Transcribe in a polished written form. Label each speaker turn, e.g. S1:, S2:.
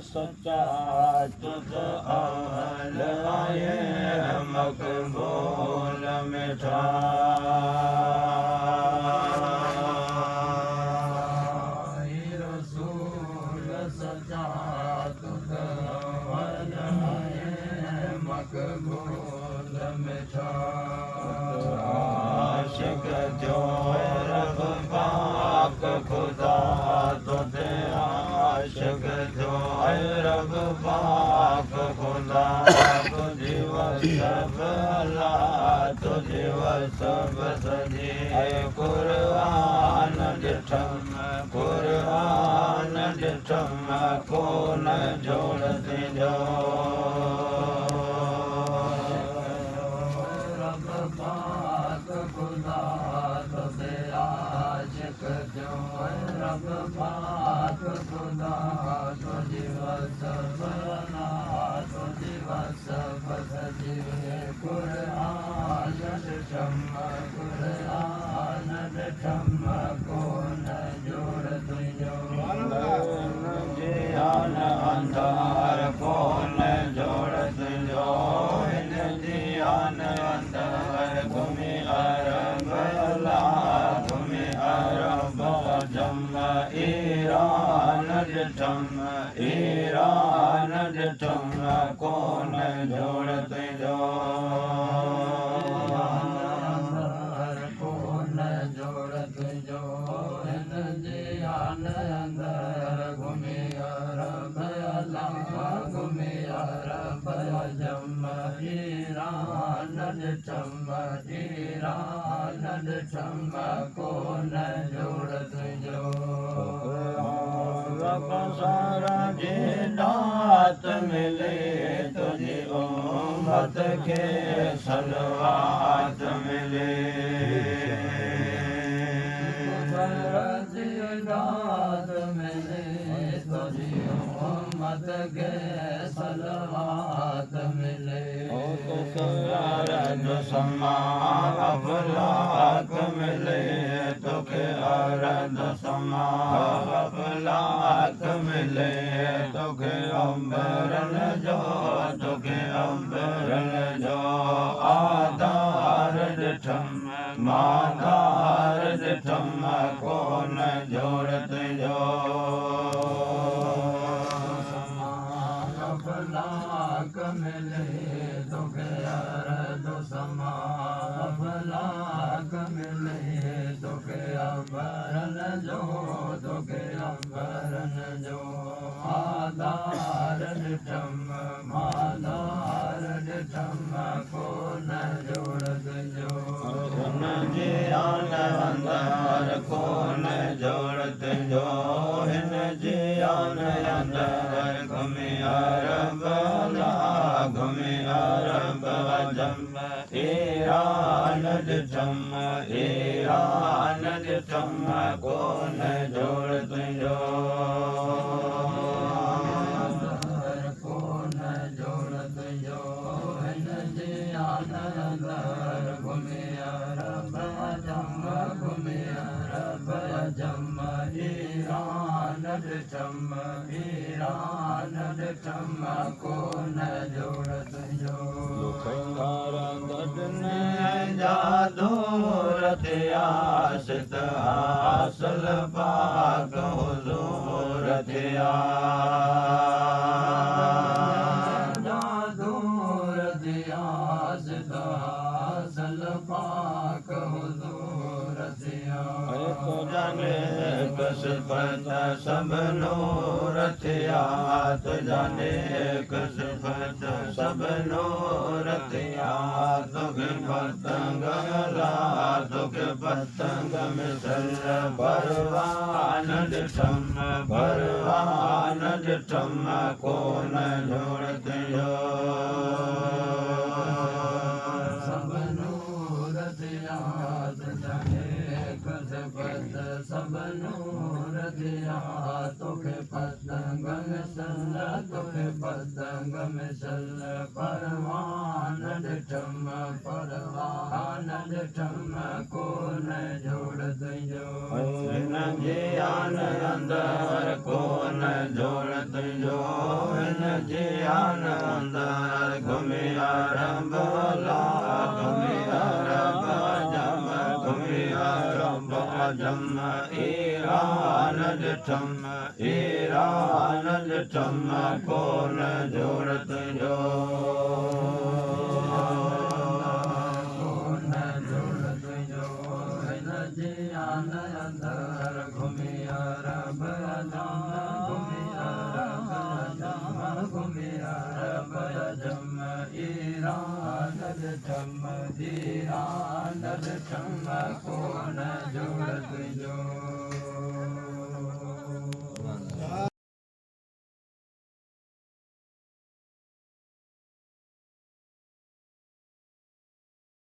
S1: सच्चा तुझ अमल आए मकबूल मिठा रसूल सच्चा तुझ अमल आए मकबूल मिठा आशिक जो रब पाक खुदा तुझे आशिक जो रब पाक खुदा तुझे सब अल्लाह तुझे सब सजी कुरान डिठम को न जोड़ते जो रब पाक खुदा तुझे आशिक जो रब पाक खुदा तुझे सब अल्लाह तुझे सब सजी कुरान डिठम को न जोड़ते जो जियान अंधार को न जोड़ते जो जियान अंधार घूमे अरब अल्लाह घूमे अरब जम ईरान डिठम को न जोड़ते जो को न जोड़ते जो जियान अंदर घुमिया रबया लम्बा घुमिया रबया जम्मा ईरान चम्मा ईरान चम्मा को न जोड़त जो सारा जे दात मिले तुझे उम्मत के सलवात मिले दात मिले तुझे उम्मत के सलवात मिले जो समा अफलाक मिले तुके अरद समा अफलाक मिले तुके अम्बरन जो तुके अम्बरन जो आधार डिठम माधार डिठम कौन जोड़त जो अफलाक मिले तुके अरद समा अफलाक मिले तुके अम्बरन जो तुके अम्बरन जो आधार डिठम माधार डिठम को न जोड़त जो जी आन अंदर को न जोड़त जो हिन जी आन अंदर घुमिया रबला घुमिया रब जम ईरान डिठम ईरान डिठम को न जोड़त जो चम ईरान चम को न जोड़त जो गडन जादू रथिया सित हासिल पाक हुजूर रथिया जादू रथिया सित हासिल पाक हुजूर रथिया तो जाने कसफत सब नूर थिया तो जाने कसफत सब नूर थिया तुके पतंग ला तुके पतंग मिसल परवान डिठम परवान डिठम को न जोड़त जो सब नूर थिया तो जाने कसफत सब नूर थिया तुके पतंग मिसल तुके पतंग मिसल परवान डिठम को न जोड़त जो हिन जी आन अंदर को न जोड़त जो हिन जी आन अंदर घुमिया रबला घुमिया रब जम घुमिया रब जम ईरान डिठम ईरान डिठम को न जोड़त जो हिन जी आन अंदर घुमिया रब घुमिया रब घुमिया रब जम ईरान डिठम ईरान डिठम को